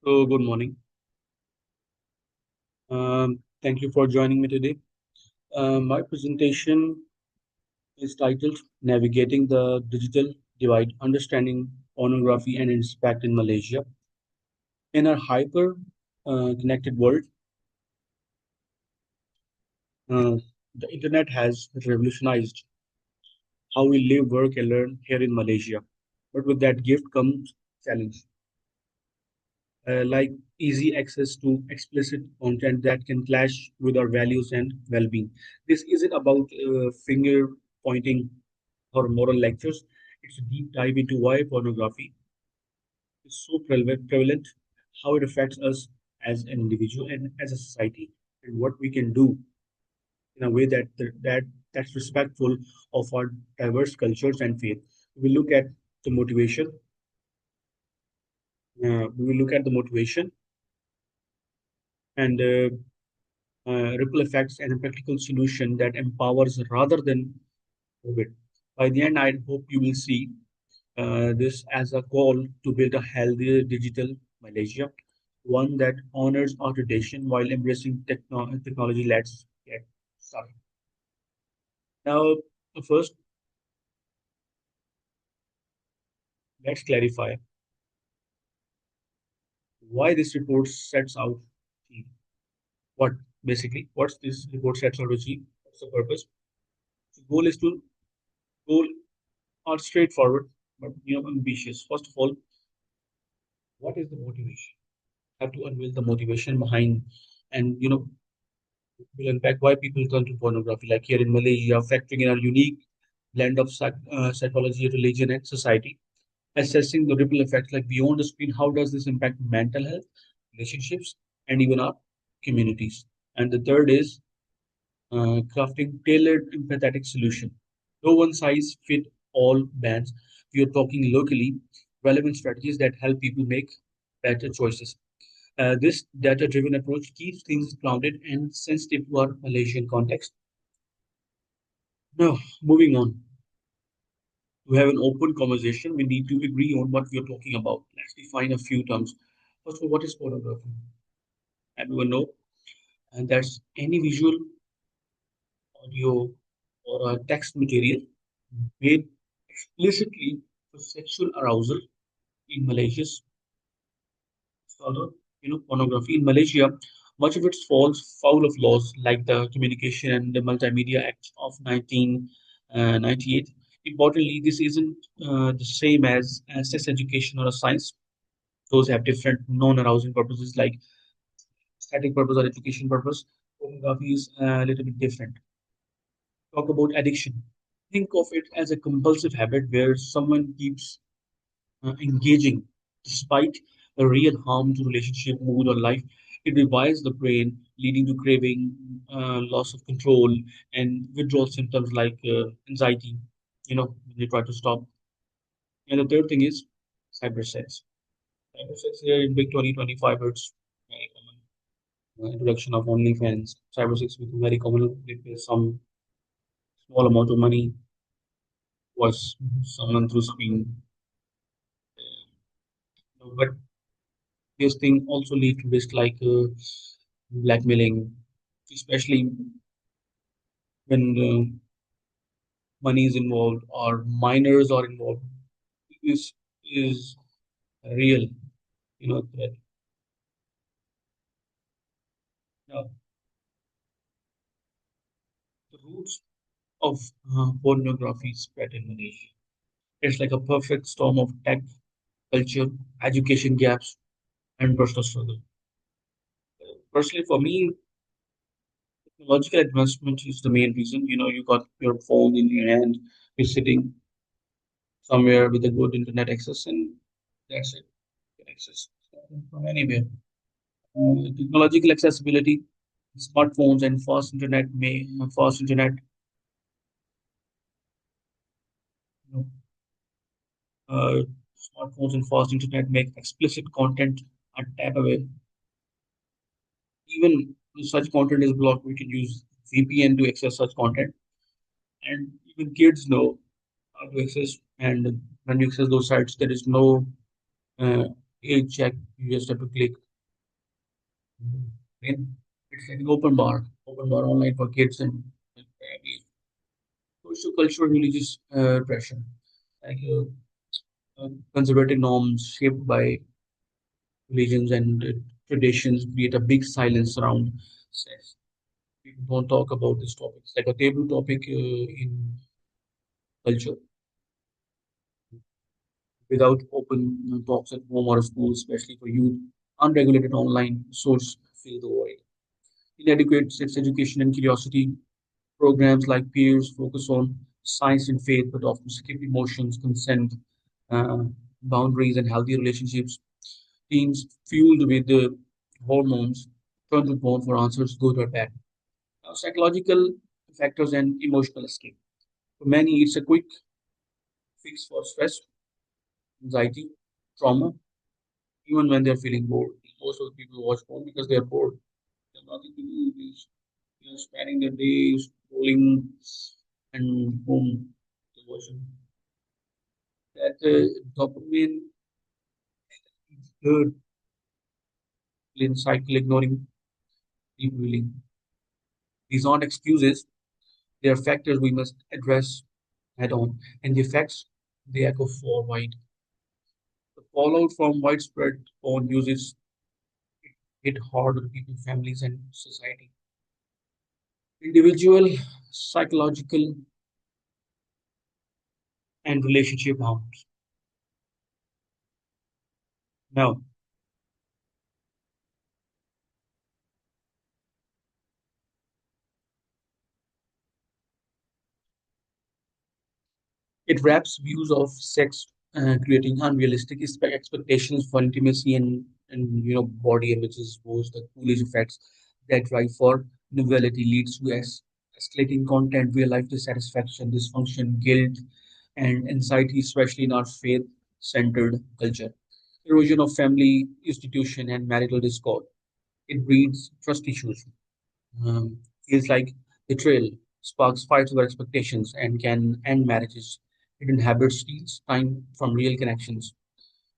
So, good morning. Thank you for joining me today. My presentation is titled Navigating the Digital Divide Understanding Pornography and its Impact in Malaysia. In our hyper connected world, uh, the internet has revolutionized how we live, work, and learn here in Malaysia. But with that gift comes challenge, like easy access to explicit content that can clash with our values and well-being. This isn't about finger pointing or moral lectures. It's a deep dive into why pornography is so prevalent, how it affects us as an individual and as a society, and what we can do in a way that's respectful of our diverse cultures and faith. We look at the motivation. We will look at the motivation and ripple effects and a practical solution that empowers rather than it. By the end, I hope you will see this as a call to build a healthier digital Malaysia, one that honors our tradition while embracing technology. Let's get started. Now, first, let's clarify why this report sets out to achieve. What basically, what's this report sets out to achieve? What's the purpose? The goal is to goal are straightforward, but ambitious. First of all, what is the motivation? Have to unveil the motivation behind, and will unpack why people turn to pornography. Like here in Malaysia, factoring in our unique blend of psychology, religion, and society, assessing the ripple effects. Like beyond the screen, how does this impact mental health, relationships, and even our communities? And the third is crafting tailored, empathetic solution. No one size fit all bans. We are talking locally relevant strategies that help people make better choices. This data driven approach keeps things grounded and sensitive to our Malaysian context. Now, moving on to have an open conversation, we need to agree on what we are talking about. Let's define a few terms. First of all, what is pornography? Everyone know, and that's any visual, audio, or text material made explicitly for sexual arousal in Malaysia's called, pornography. In Malaysia, much of it falls foul of laws like the Communication and the Multimedia Act of 1998. Importantly, this isn't the same as sex education or a science. Those have different non-arousing purposes like static purpose or education purpose. Pornography is a little bit different. Talk about addiction. Think of it as a compulsive habit where someone keeps engaging despite a real harm to relationship, mood, or life. It rewires the brain, leading to craving, loss of control, and withdrawal symptoms like anxiety. When you try to stop. And the third thing is cybersex. Cybersex here in big 2025, it's very common. Introduction of OnlyFans. Cybersex become very common. It pays some small amount of money, watch someone through screen. But this thing also lead to risk like blackmailing, especially when money is involved or minors are involved. This is real, threat. Now, the roots of pornography spread in Malaysia. It's like a perfect storm of tech, culture, education gaps, and personal struggle. Personally, for me, technological advancement is the main reason. You got your phone in your hand, you're sitting somewhere with a good internet access, and that's it. You can access from anywhere. Technological accessibility, smartphones and fast internet, you know, uh, smartphones and fast internet make explicit content a tap away. Even if such content is blocked, we can use VPN to access such content, and even kids know how to access. And when you access those sites, there is no age check, you just have to click. Then it's like an open bar online for kids and families. Social, cultural, religious pressure, like conservative norms shaped by religions and traditions create a big silence around sex. People don't talk about this topic. It's like a taboo topic in culture. Without open talks at home or school, especially for youth, unregulated online source fill the void. Inadequate sex education and curiosity programs like peers focus on science and faith, but often skip emotions, consent, uh, boundaries, and healthy relationships. Teens fueled with the hormones turn to porn for answers, good or bad. Now, psychological factors and emotional escape. For many, it's a quick fix for stress, anxiety, trauma, even when they're feeling bored. Most of the people watch porn because they're bored. They have nothing to do. Spending their days scrolling and boom, they're watching. That dopamine third cycle, ignoring deep feeling. These aren't excuses, they are factors we must address head on, and the effects they echo far wide. The fallout from widespread porn uses hit hard on people, families, and society. Individual, psychological, and relationship harms. Now, it wraps views of sex, creating unrealistic expectations for intimacy and body images, both the foolish effects that drive for novelty leads to escalating content, real life dissatisfaction, dysfunction, guilt, and anxiety, especially in our faith-centered culture. Erosion of family institution and marital discord. It breeds trust issues, feels like betrayal, sparks fights over expectations, and can end marriages. Hidden habits steals time from real connections.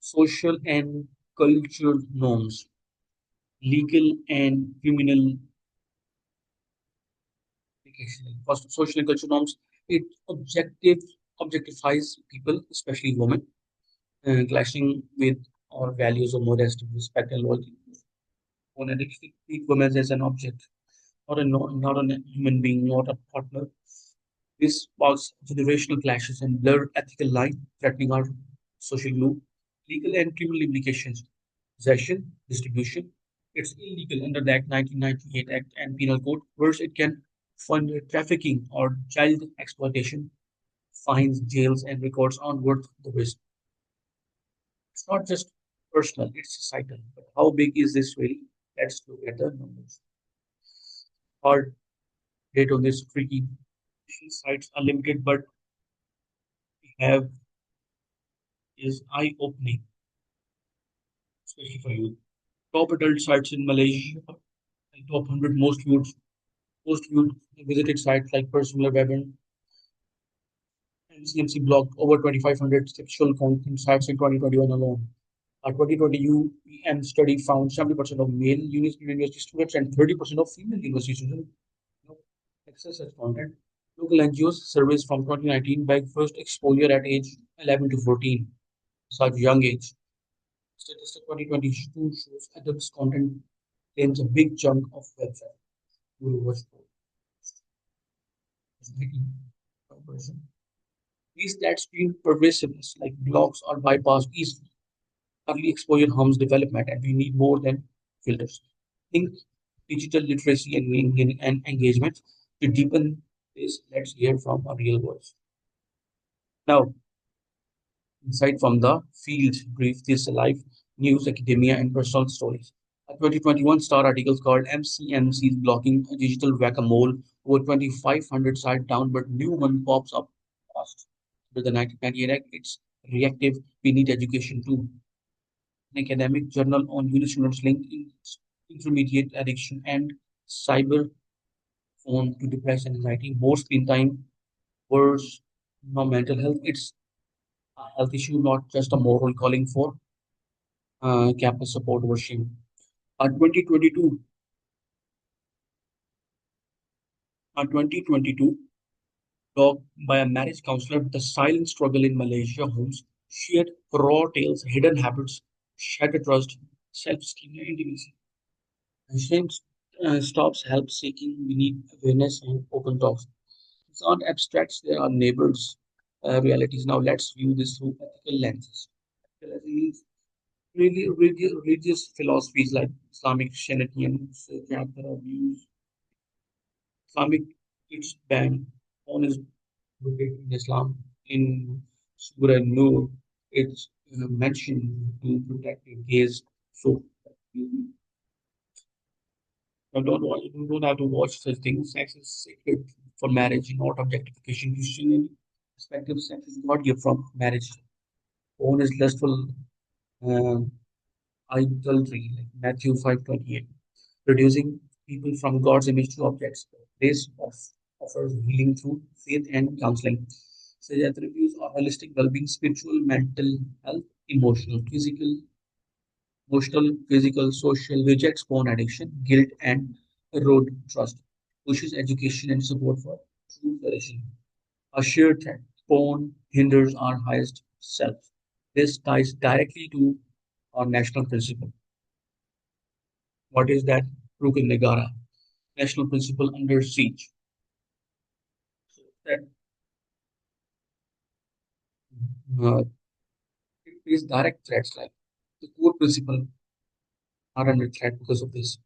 Social and cultural norms, legal and criminal implications. First, social and cultural norms, it objectifies people, especially women, clashing with our values of modesty, respect, and loyalty. Phonetically treat women as an object, not a human being, not a partner. This sparks generational clashes and blur ethical line, threatening our social glue. Legal and criminal implications. Possession, distribution. It's illegal under the Act 1998 Act and Penal Code. Worse, it can fund trafficking or child exploitation. Fines, jails, and records aren't worth the risk. It's not just personal, it's societal. But how big is this really? Let's look at the numbers. Hard date on this tricky. Sites are limited, but we have is eye-opening, especially for you. Top adult sites in Malaysia, like top 100 most viewed visited sites like Personal Web and CMC blocked over 2,500 sexual content sites in 2021 alone. A 2020 UPM study found 70% of male university students and 30% of female university students access such content. Local NGOs surveys from 2019 bagged first exposure at age 11 to 14, such young age. Statistic 2022 shows adults content claims a big chunk of website. Will watch for person. These stats screen pervasiveness, like blogs are bypassed easily. Early exposure harms development, and we need more than filters. Think digital literacy and engagement. To deepen this, let's hear from a real voice. Now, insight from the field brief this alive news, academia, and personal stories. A 2021 Star article called MCMC is blocking digital whack-a-mole. Over 2,500 site down, but new one pops up fast. With the 1998 Act, it's reactive. We need education too. An academic journal on students linked intermediate addiction and cyber phone to depression and anxiety. More screen time, worse, no mental health. It's a health issue, not just a moral calling for campus support washing. A 2022, a 2022 doc by a marriage counselor, The Silent Struggle in Malaysia Homes, shared raw tales, hidden habits, shattered trust, self-esteem, and intimacy. And shame stops help seeking. We need awareness and open talks. It's not abstracts, they are neighbors' realities. Now let's view this through ethical lenses. Ethical lenses means really religious philosophies like Islamic Christianity and character abuse. Islamic it's banned. Porn is located in Islam. In Surah Nur, it's mentioned to protect your gaze. So you you don't have to watch such things. Sex is sacred for marriage, not objectification. Christian perspective, sex is not gift from marriage. Porn is lustful uh, idolatry, like Matthew 5:28, reducing people from God's image to objects. This offers healing through faith and counseling. So that reviews are holistic well-being, spiritual, mental health, physical, social, rejects porn addiction, guilt, and erode trust, pushes education and support for true flourishing. A shared threat, porn hinders our highest self. This ties directly to our national principle. What is that? Rukun Negara, national principle under siege. So that uh, it is direct threats like the core principle are under threat because of this.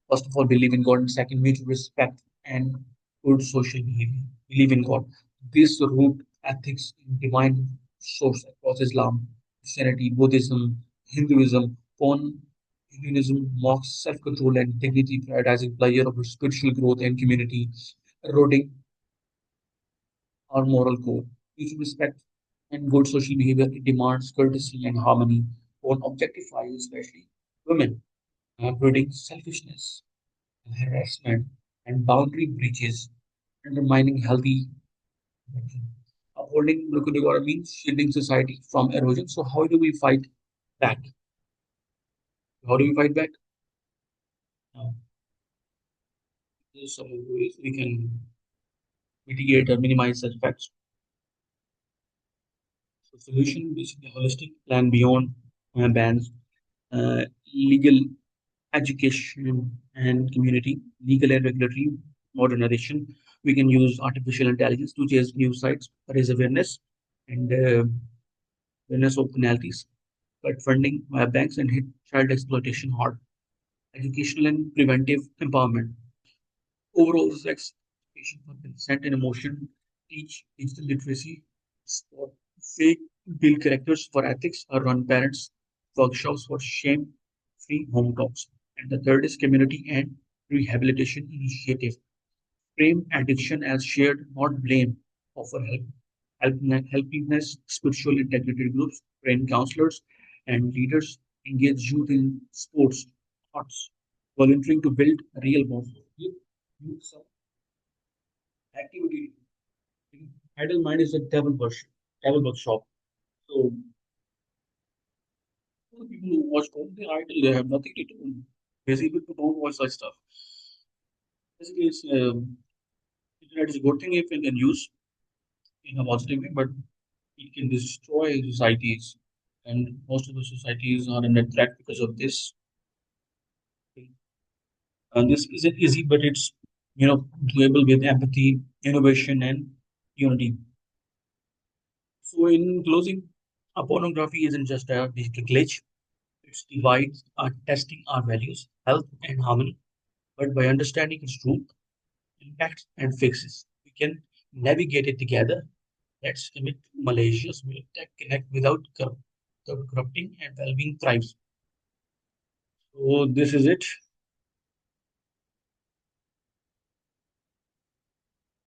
First of all, believe in God, and second, mutual respect and good social behavior. Believe in God. This root ethics in divine source across Islam, Christianity, Buddhism, Hinduism, Porn, Hinduism mocks self-control and dignity, prioritizing pleasure over spiritual growth and community, eroding our moral code. Mutual respect and good social behavior it demands courtesy and harmony. Porn objectifies especially women, breeding selfishness, harassment, and boundary breaches, undermining healthy connection. Upholding Brukudagora means shielding society from erosion. So, how do we fight back? How do we fight back? Now, there's some ways we can mitigate or minimize such effects. So, solution basically holistic plan beyond bans, legal education and community, legal and regulatory modernization. We can use artificial intelligence to chase news sites, raise awareness, and awareness of penalties, cut funding via banks, and hit child exploitation hard. Educational and preventive empowerment. Overall, sex education for consent and emotion, teach digital literacy, spot fake build characters for ethics, or run parents workshops for shame-free home talks. And the third is community and rehabilitation initiative. Frame addiction as shared, not blame. Offer helpingness, spiritual integrated groups, train counselors and leaders, engage youth in sports, arts, volunteering to build real bonds. Give youth some activity. Idle mind is a devil workshop. So all the people who watch porn, they're idle, they have nothing to do. Basically, people don't watch such stuff. Basically, internet is a good thing if it can use in a positive way, but it can destroy societies. And most of the societies are under threat because of this. And this isn't easy, but it's doable with empathy, innovation, and unity. So, in closing, pornography isn't just a digital glitch; it's divides are testing our values, health, and harmony. But by understanding its root, impact, and fixes, we can navigate it together. Let's commit to Malaysia's tech connect without corrupting and well-being thrives. So this is it.